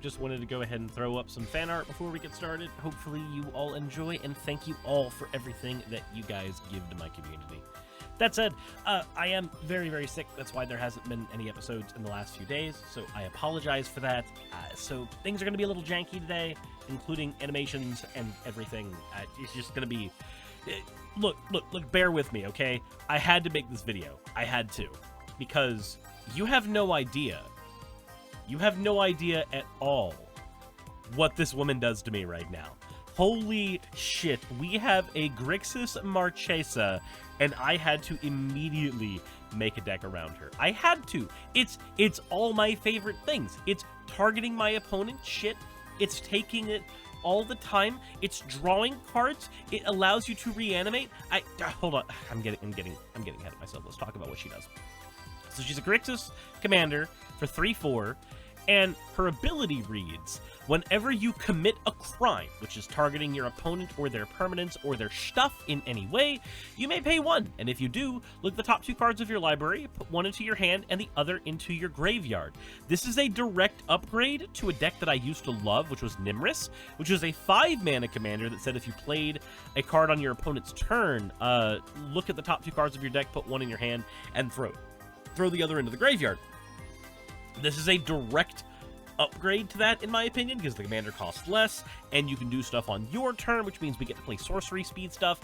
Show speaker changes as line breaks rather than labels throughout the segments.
just wanted to go ahead and throw up some fan art before we get started. Hopefully you all enjoy, and thank you all for everything that you guys give to my community. That said, I am very, very sick. That's why there hasn't been any episodes in the last few days, so I apologize for that. So things are going to be a little janky today, including animations and everything. It's just going to be... Look, bear with me, okay? I had to make this video. I had to. Because you have no idea. You have no idea at all what this woman does to me right now. Holy shit, we have a Grixis Marchesa, and I had to immediately make a deck around her. I had to. It's all my favorite things. It's targeting my opponent's shit. It's taking it all the time. It's drawing cards. It allows you to reanimate. Hold on. I'm getting ahead of myself. Let's talk about what she does. So she's a Grixis commander for 3/4. And her ability reads, whenever you commit a crime, which is targeting your opponent or their permanents or their stuff in any way, you may pay 1. And if you do, look at the top 2 cards of your library, put 1 into your hand and the other into your graveyard. This is a direct upgrade to a deck that I used to love, which was Nimris, which was a 5-mana commander that said if you played a card on your opponent's turn, look at the top 2 cards of your deck, put 1 in your hand, and throw the other into the graveyard. This is a direct upgrade to that, in my opinion, because the commander costs less, and you can do stuff on your turn, which means we get to play sorcery speed stuff.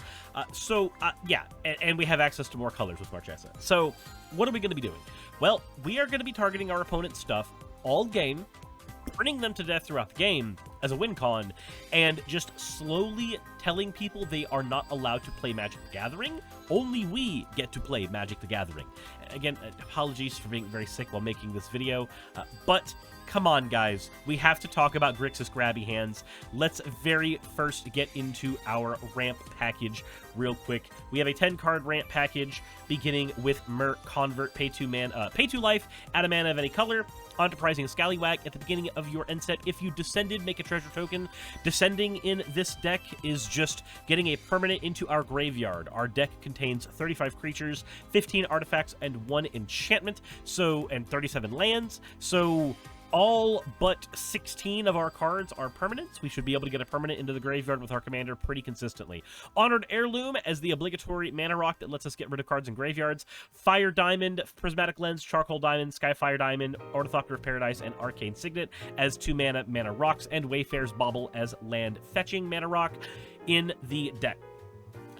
Yeah, and we have access to more colors with Marchesa. So, what are we going to be doing? Well, we are going to be targeting our opponent's stuff all game, burning them to death throughout the game as a win con, and just slowly telling people they are not allowed to play Magic the Gathering. Only we get to play Magic the Gathering. Again, apologies for being very sick while making this video, but come on, guys. We have to talk about Grixis Grabby hands. Let's very first get into our ramp package real quick. We have a 10-card ramp package beginning with Mer Convert, pay 2 life, add a mana of any color. Enterprising Scallywag at the beginning of your end set. If you descended, make a treasure token. Descending in this deck is just getting a permanent into our graveyard. Our deck contains 35 creatures, 15 artifacts, and 1 enchantment, and 37 lands. So all but 16 of our cards are permanents. We should be able to get a permanent into the graveyard with our commander pretty consistently. Honored Heirloom as the obligatory mana rock that lets us get rid of cards in graveyards. Fire Diamond, Prismatic Lens, Charcoal Diamond, Skyfire Diamond, Ornithopter of Paradise, and Arcane Signet as 2 mana rocks, and Wayfarer's Bauble as land fetching mana rock in the deck.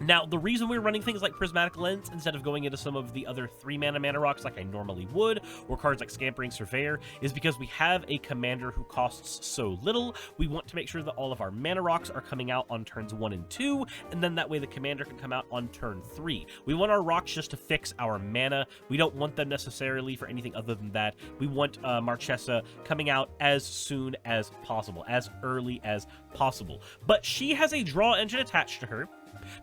Now, the reason we're running things like Prismatic Lens instead of going into some of the other 3-mana rocks like I normally would, or cards like Scampering Surveyor, is because we have a commander who costs so little. We want to make sure that all of our mana rocks are coming out on turns 1 and 2, and then that way the commander can come out on turn 3. We want our rocks just to fix our mana. We don't want them necessarily for anything other than that. We want Marchesa coming out as soon as possible, as early as possible. But she has a draw engine attached to her,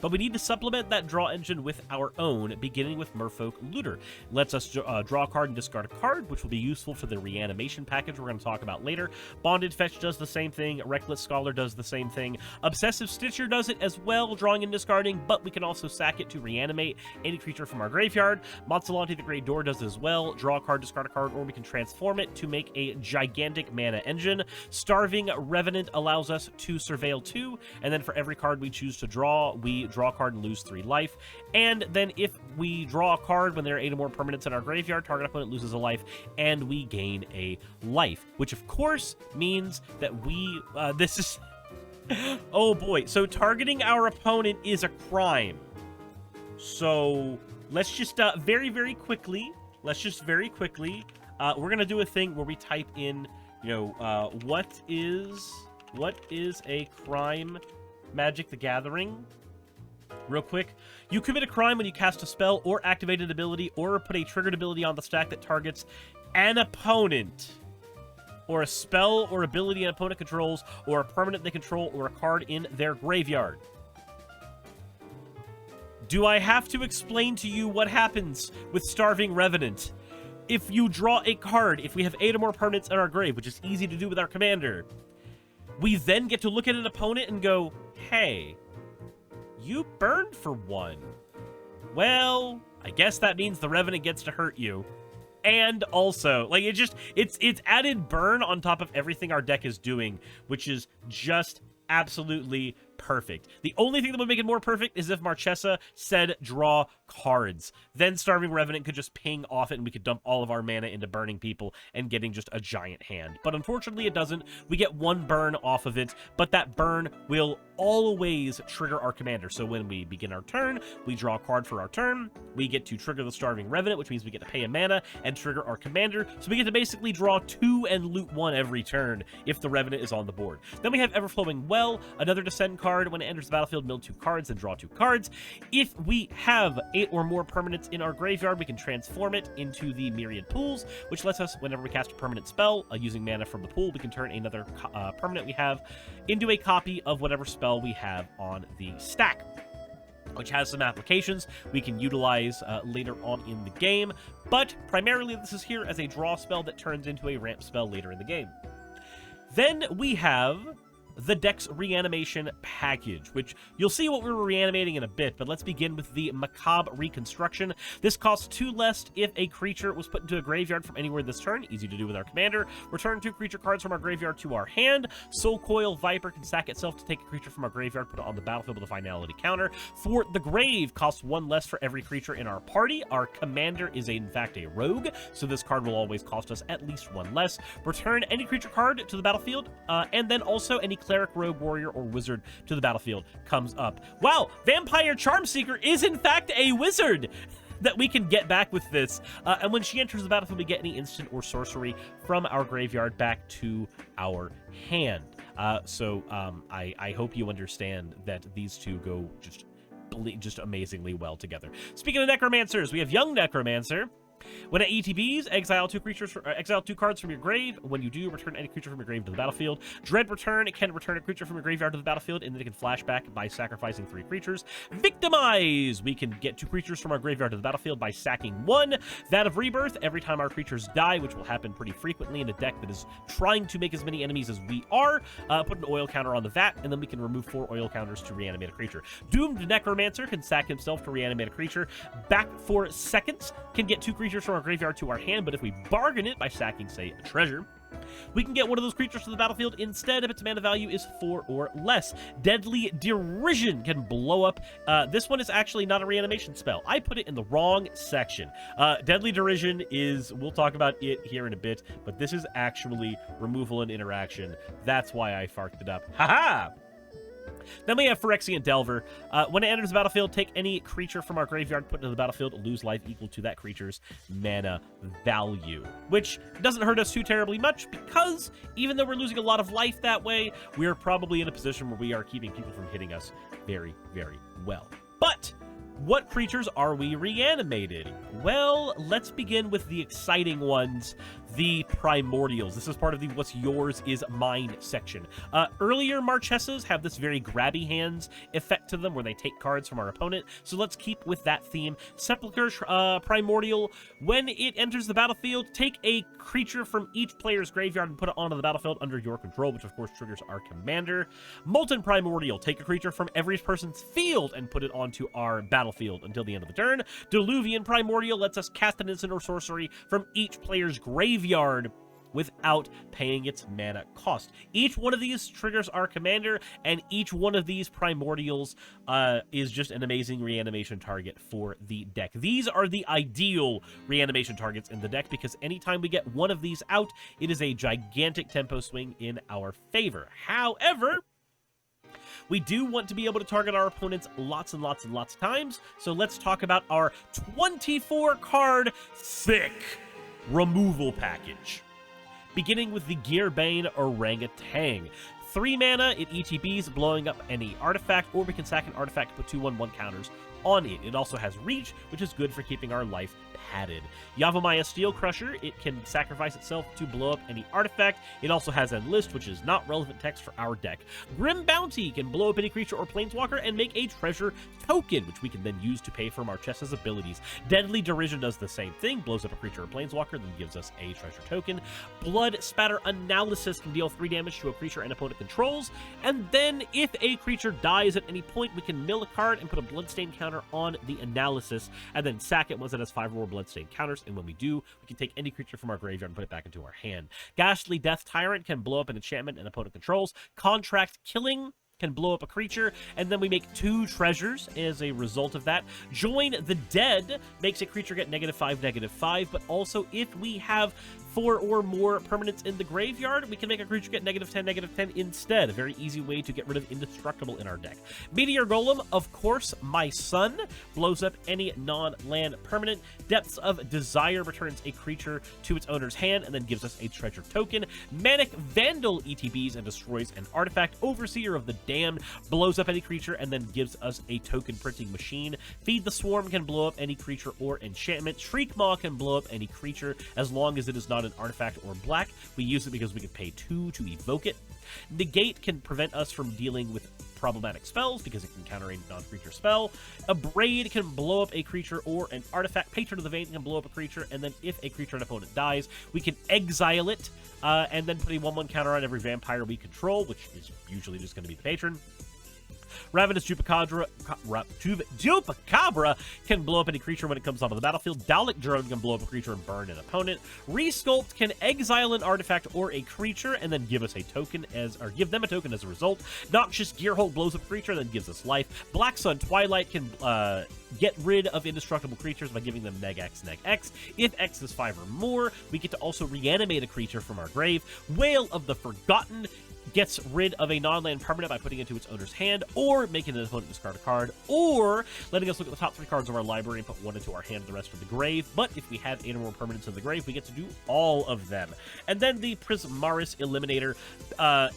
but we need to supplement that draw engine with our own, beginning with Merfolk Looter. Lets us draw a card and discard a card, which will be useful for the reanimation package we're going to talk about later. Bonded Fetch does the same thing. Reckless Scholar does the same thing. Obsessive Stitcher does it as well, drawing and discarding, but we can also sack it to reanimate any creature from our graveyard. Monsalante the Grey Door does it as well. Draw a card, discard a card, or we can transform it to make a gigantic mana engine. Starving Revenant allows us to surveil 2, and then for every card we choose to draw, we draw a card and lose 3 life. And then if we draw a card when there are 8 or more permanents in our graveyard, target opponent loses a life, and we gain a life. Which, of course, means that we... this is... oh, boy. So targeting our opponent is a crime. So let's just very, very quickly... we're going to do a thing where we type in, what is a crime Magic the Gathering? Real quick, you commit a crime when you cast a spell or activate an ability or put a triggered ability on the stack that targets an opponent, or a spell or ability an opponent controls, or a permanent they control, or a card in their graveyard. Do I have to explain to you what happens with Starving Revenant? If you draw a card, if we have 8 or more permanents in our grave, which is easy to do with our commander, we then get to look at an opponent and go, hey, you burned for 1. Well, I guess that means the Revenant gets to hurt you. And also, like, it's added burn on top of everything our deck is doing, which is just absolutely perfect. The only thing that would make it more perfect is if Marchesa said draw cards. Then Starving Revenant could just ping off it and we could dump all of our mana into burning people and getting just a giant hand. But unfortunately it doesn't. We get one burn off of it, but that burn will always trigger our commander. So when we begin our turn, we draw a card for our turn. We get to trigger the Starving Revenant, which means we get to pay a mana and trigger our commander. So we get to basically draw 2 and loot 1 every turn if the Revenant is on the board. Then we have Everflowing Well, another Descend card. When it enters the battlefield, mill 2 cards and draw 2 cards. If we have 8 or more permanents in our graveyard, we can transform it into the Myriad Pools, which lets us, whenever we cast a permanent spell using mana from the pool, we can turn another permanent we have into a copy of whatever spell we have on the stack, which has some applications we can utilize later on in the game, but primarily this is here as a draw spell that turns into a ramp spell later in the game. Then we have the deck's reanimation package, which you'll see what we're reanimating in a bit, but let's begin with the Macabre Reconstruction. This costs 2 less if a creature was put into a graveyard from anywhere this turn. Easy to do with our commander. Return 2 creature cards from our graveyard to our hand. Soul Coil Viper can sack itself to take a creature from our graveyard, put it on the battlefield with a finality counter. For the Grave, costs 1 less for every creature in our party. Our commander is in fact a rogue, so this card will always cost us at least 1 less. Return any creature card to the battlefield, and then also any Cleric, Rogue, Warrior, or Wizard to the battlefield comes up. Wow, Vampire Charmseeker is in fact a wizard that we can get back with this. And when she enters the battlefield, we get any instant or sorcery from our graveyard back to our hand. I hope you understand that these two go just amazingly well together. Speaking of Necromancers, we have Young Necromancer. When it ETBs, exile 2 cards from your grave. When you do, return any creature from your grave to the battlefield. Dread Return, it can return a creature from your graveyard to the battlefield, and then it can flash back by sacrificing 3 creatures. Victimize! We can get 2 creatures from our graveyard to the battlefield by sacking 1. That of Rebirth, every time our creatures die, which will happen pretty frequently in a deck that is trying to make as many enemies as we are, put an oil counter on the vat, and then we can remove 4 oil counters to reanimate a creature. Doomed Necromancer can sack himself to reanimate a creature. Back for seconds, can get 2 creatures from our graveyard to our hand, but if we bargain it by sacking, say, a treasure, we can get one of those creatures to the battlefield instead if its mana value is 4 or less. Deadly Derision can blow up. This one is actually not a reanimation spell. I put it in the wrong section. Deadly Derision is, we'll talk about it here in a bit, but this is actually removal and interaction. That's why I farked it up. Haha! Then we have Phyrexian Delver. When it enters the battlefield, take any creature from our graveyard, put it into the battlefield, lose life equal to that creature's mana value. Which doesn't hurt us too terribly much, because even though we're losing a lot of life that way, we're probably in a position where we are keeping people from hitting us very, very well. But what creatures are we reanimating? Well, let's begin with the exciting ones, the Primordials. This is part of the What's Yours is Mine section. Earlier Marchesas have this very grabby hands effect to them where they take cards from our opponent, so let's keep with that theme. Sepulchre Primordial, when it enters the battlefield, take a creature from each player's graveyard and put it onto the battlefield under your control, which of course triggers our commander. Molten Primordial, take a creature from every person's field and put it onto our battlefield until the end of the turn. Diluvian Primordial lets us cast an instant or sorcery from each player's graveyard without paying its mana cost. Each one of these triggers our commander, and each one of these Primordials is just an amazing reanimation target for the deck. These are the ideal reanimation targets in the deck, because anytime we get one of these out, it is a gigantic tempo swing in our favor. However, we do want to be able to target our opponents lots and lots and lots of times, so let's talk about our 24-card thick removal package. Beginning with the Gearbane Orangutan. 3 mana, it ETBs, blowing up any artifact, or we can sack an artifact to put 2/1/1 counters on it. It also has reach, which is good for keeping our life padded. Yavimaya Steel Crusher, it can sacrifice itself to blow up any artifact. It also has Enlist, which is not relevant text for our deck. Grim Bounty can blow up any creature or planeswalker and make a treasure token, which we can then use to pay for Marchesa's abilities. Deadly Derision does the same thing, blows up a creature or planeswalker, then gives us a treasure token. Blood Spatter Analysis can deal 3 damage to a creature an opponent controls, and then if a creature dies at any point, we can mill a card and put a bloodstain counter counter on the analysis, and then sack it once it has 5 or more bloodstained counters, and when we do, we can take any creature from our graveyard and put it back into our hand. Ghastly Death Tyrant can blow up an enchantment an opponent controls. Contract Killing can blow up a creature, and then we make 2 treasures as a result of that. Join the Dead makes a creature get -5/-5, but also if we have 4 or more permanents in the graveyard, we can make a creature get -10/-10 instead. A very easy way to get rid of Indestructible in our deck. Meteor Golem, of course, my son, blows up any non-land permanent. Depths of Desire returns a creature to its owner's hand and then gives us a treasure token. Manic Vandal ETBs and destroys an artifact. Overseer of the Damned blows up any creature and then gives us a token printing machine. Feed the Swarm can blow up any creature or enchantment. Shriekmaw can blow up any creature as long as it is not an artifact or black. We use it because we can pay 2 to evoke it. Negate can prevent us from dealing with problematic spells because it can counter a non-creature spell. Abrade can blow up a creature or an artifact. Patron of the Vein can blow up a creature, and then if a creature and opponent dies, we can exile it, and then put a 1/1 counter on every vampire we control, which is usually just going to be the patron. Ravenous Chupacabra can blow up any creature when it comes onto the battlefield. Dalek Drone can blow up a creature and burn an opponent. Resculpt can exile an artifact or a creature and then give us a token give them a token as a result. Noxious Gearhulk blows up a creature and then gives us life. Black Sun Twilight can get rid of indestructible creatures by giving them -X. If X is 5 or more, we get to also reanimate a creature from our grave. Whale of the Forgotten gets rid of a non-land permanent by putting it into its owner's hand, or making an opponent discard a card, or letting us look at the top 3 cards of our library and put 1 into our hand and the rest of the grave. But if we have 8 or more permanents in the grave, we get to do all of them. And then the Prismaris Eliminator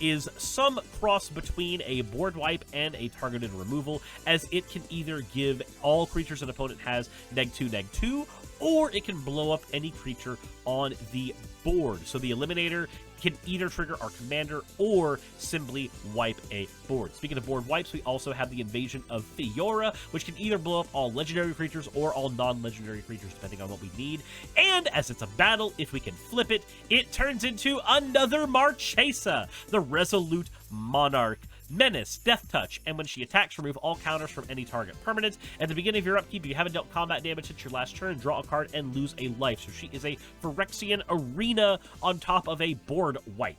is some cross between a board wipe and a targeted removal, as it can either give all creatures an opponent has -2/-2, or it can blow up any creature on the board. So the Eliminator can either trigger our commander or simply wipe a board. Speaking of board wipes, we also have the Invasion of Fiora, which can either blow up all legendary creatures or all non-legendary creatures, depending on what we need. And as it's a battle, if we can flip it, it turns into another Marchesa, the Resolute Monarch. Menace, Death Touch, and when she attacks, remove all counters from any target permanent. At the beginning of your upkeep, you haven't dealt combat damage since your last turn, draw a card, and lose a life. So she is a Phyrexian Arena on top of a board wipe.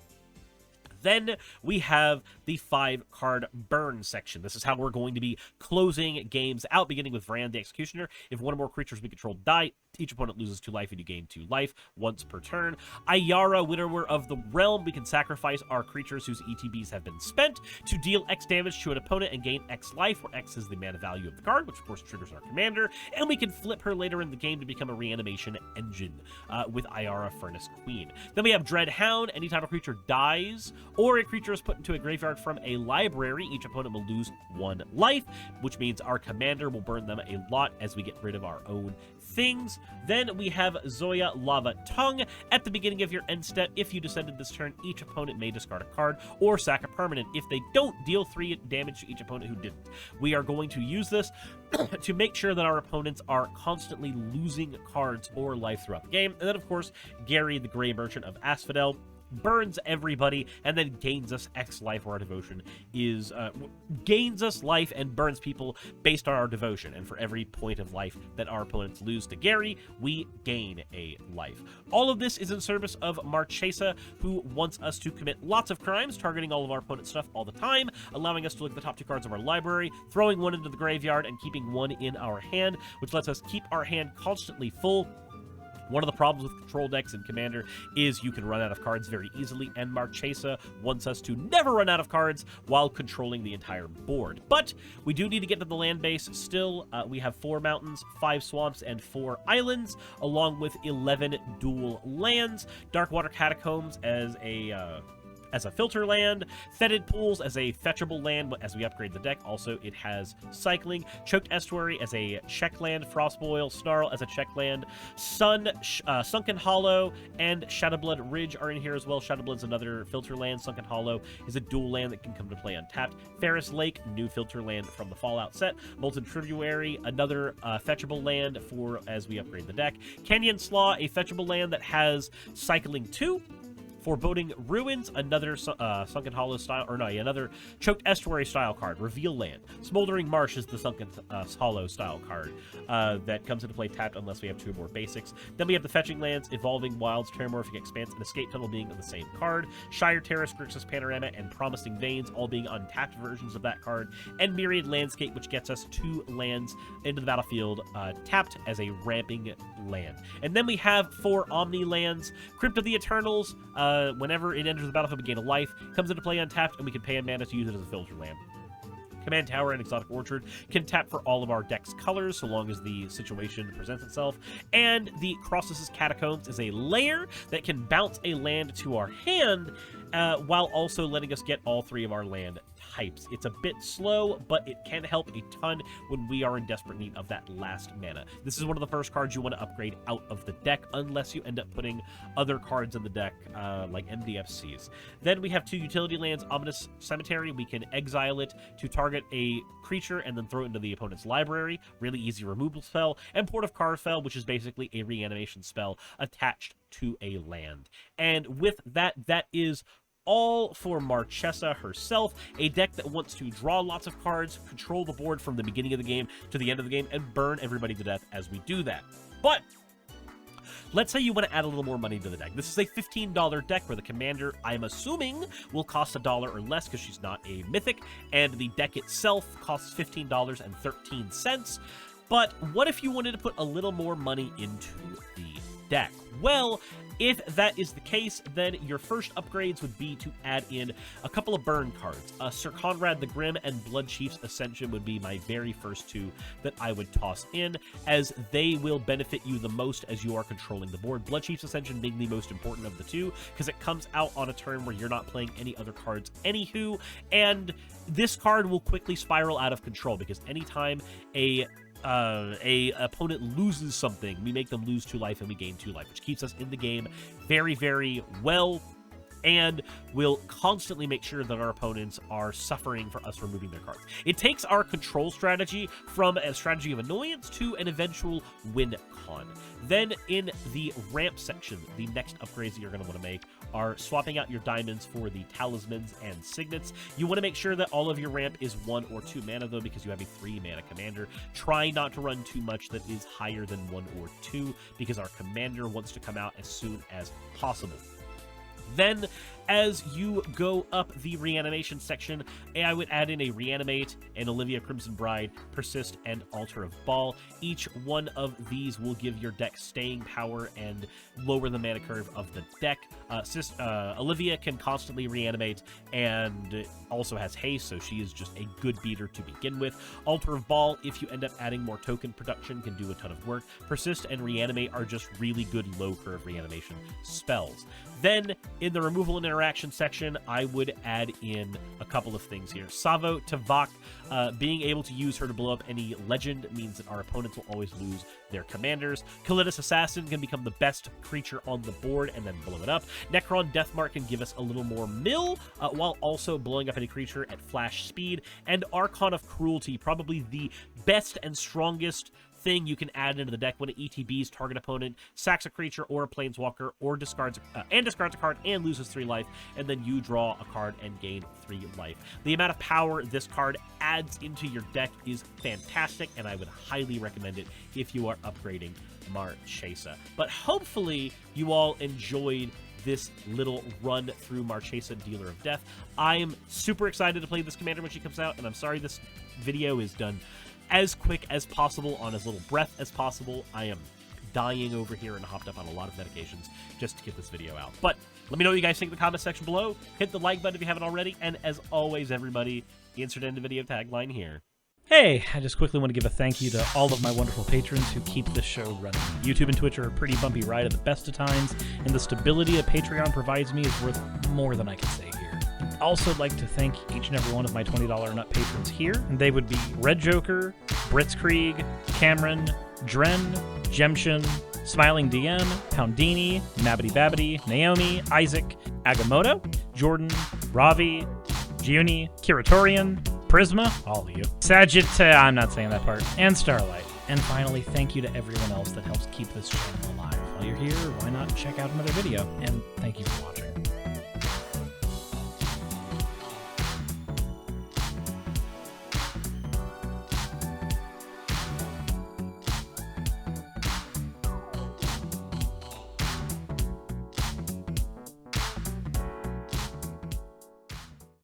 Then we have the 5-card burn section. This is how we're going to be closing games out, beginning with Vrand the Executioner. If 1 or more creatures we control die, each opponent loses 2 life and you gain 2 life once per turn. Ayara, Widower of the Realm. We can sacrifice our creatures whose ETBs have been spent to deal X damage to an opponent and gain X life, where X is the mana value of the card, which of course triggers our commander. And we can flip her later in the game to become a reanimation engine with Ayara, Furnace Queen. Then we have Dread Hound. Anytime a creature dies or a creature is put into a graveyard from a library, each opponent will lose 1 life, which means our commander will burn them a lot as we get rid of our own things. Then we have Zoya Lava Tongue. At the beginning of your end step, if you descended this turn, each opponent may discard a card or sack a permanent. If they don't, deal 3 damage to each opponent who didn't. We are going to use this to make sure that our opponents are constantly losing cards or life throughout the game. And then, of course, Gary, the Grey Merchant of Asphodel, burns everybody and then gains us X life, where our devotion is gains us life and burns people based on our devotion. And for every point of life that our opponents lose to Gary, we gain a life. All of this is in service of Marchesa, who wants us to commit lots of crimes, targeting all of our opponent's stuff all the time, allowing us to look at the top 2 cards of our library, throwing 1 into the graveyard, and keeping 1 in our hand, which lets us keep our hand constantly full. One of the problems with control decks in Commander is you can run out of cards very easily, and Marchesa wants us to never run out of cards while controlling the entire board. But we do need to get to the land base still. We have 4 mountains, 5 swamps, and 4 islands, along with 11 dual lands. Darkwater Catacombs as a filter land, Fetid Pools as a fetchable land as we upgrade the deck. Also, it has Cycling, Choked Estuary as a check land, Frostboil, Snarl as a check land, Sunken Hollow, and Shadowblood Ridge are in here as well. Shadowblood's another filter land. Sunken Hollow is a dual land that can come to play untapped. Ferris Lake, new filter land from the Fallout set. Molten Tributary, another fetchable land for as we upgrade the deck. Canyon Slaw, a fetchable land that has Cycling 2. Foreboding Ruins, another Sunken Hollow style, or no, another Choked Estuary style card. Reveal Land. Smoldering Marsh is the Sunken Hollow style card that comes into play tapped unless we have 2 more basics. Then we have the Fetching Lands, Evolving Wilds, Terramorphic Expanse, and Escape Tunnel being the same card. Shire Terrace, Grixis Panorama, and Promising Veins all being untapped versions of that card. And Myriad Landscape, which gets us 2 lands into the battlefield tapped as a ramping land. And then we have 4 Omni lands. Crypt of the Eternals, whenever it enters the battlefield, we gain a life, comes into play untapped, and we can pay a mana to use it as a filter land. Command Tower and Exotic Orchard can tap for all of our deck's colors, so long as the situation presents itself. And the Crossus' Catacombs is a lair that can bounce a land to our hand, while also letting us get all 3 of our land types. It's a bit slow, but it can help a ton when we are in desperate need of that last mana. This is one of the first cards you want to upgrade out of the deck, unless you end up putting other cards in the deck, like MDFCs. Then we have 2 utility lands, Ominous Cemetery. We can exile it to target a creature and then throw it into the opponent's library. Really easy removal spell. And Port of Carfell, which is basically a reanimation spell attached to a land. And with that, that is all for Marchesa herself, a deck that wants to draw lots of cards, control the board from the beginning of the game to the end of the game, and burn everybody to death as we do that. But let's say you want to add a little more money to the deck. This is a $15 deck where the commander, I'm assuming, will cost $1 or less because she's not a mythic, and the deck itself costs $15.13. But what if you wanted to put a little more money into the deck? Well, if that is the case, then your first upgrades would be to add in a couple of burn cards. Sir Conrad the Grim and Blood Chief's Ascension would be my very first 2 that I would toss in, as they will benefit you the most as you are controlling the board. Blood Chief's Ascension being the most important of the 2, because it comes out on a turn where you're not playing any other cards anywho, and this card will quickly spiral out of control, because anytime a opponent loses something, we make them lose 2 life and we gain 2 life, which keeps us in the game very, very well, and will constantly make sure that our opponents are suffering for us removing their cards. It takes our control strategy from a strategy of annoyance to an eventual win con. Then in the ramp section, the next upgrades that you're going to want to make are swapping out your diamonds for the talismans and signets. You want to make sure that all of your ramp is 1 or 2 mana, though, because you have a 3 mana commander. Try not to run too much that is higher than 1 or 2, because our commander wants to come out as soon as possible. Then, as you go up the reanimation section, I would add in a Reanimate, an Olivia Crimson Bride, Persist, and Altar of Baal. Each one of these will give your deck staying power and lower the mana curve of the deck. Olivia can constantly reanimate and also has haste, so she is just a good beater to begin with. Altar of Baal, if you end up adding more token production, can do a ton of work. Persist and Reanimate are just really good low curve reanimation spells. Then, in the removal and interaction section, I would add in a couple of things here. Savo Tavak, being able to use her to blow up any legend means that our opponents will always lose their commanders. Kalidas Assassin can become the best creature on the board and then blow it up. Necron Deathmark can give us a little more mill, while also blowing up any creature at flash speed. And Archon of Cruelty, probably the best and strongest thing you can add into the deck when it ETBs target opponent, sacks a creature or a planeswalker, or discards a card and loses 3 life, and then you draw a card and gain 3 life. The amount of power this card adds into your deck is fantastic, and I would highly recommend it if you are upgrading Marchesa. But hopefully you all enjoyed this little run through Marchesa, Dealer of Death. I am super excited to play this commander when she comes out, and I'm sorry this video is done as quick as possible, on as little breath as possible. I am dying over here and hopped up on a lot of medications just to get this video out. But let me know what you guys think in the comment section below. Hit the like button if you haven't already. And as always, everybody, the insert end of video tagline here.
Hey, I just quickly want to give a thank you to all of my wonderful patrons who keep this show running. YouTube and Twitch are a pretty bumpy ride at the best of times, and the stability that Patreon provides me is worth more than I can say here. I'd also like to thank each and every one of my $20 and up patrons here, and they would be Red Joker, Britzkrieg, Cameron, Dren, Jemshin, Smiling DM, Poundini, Mabbity Babbity, Naomi, Isaac, Agamotto, Jordan, Ravi, Giuni, Kiratorian, Prisma, all of you, Sagitta, I'm not saying that part, and Starlight. And finally, thank you to everyone else that helps keep this channel alive. While you're here, why not check out another video? And thank you for watching.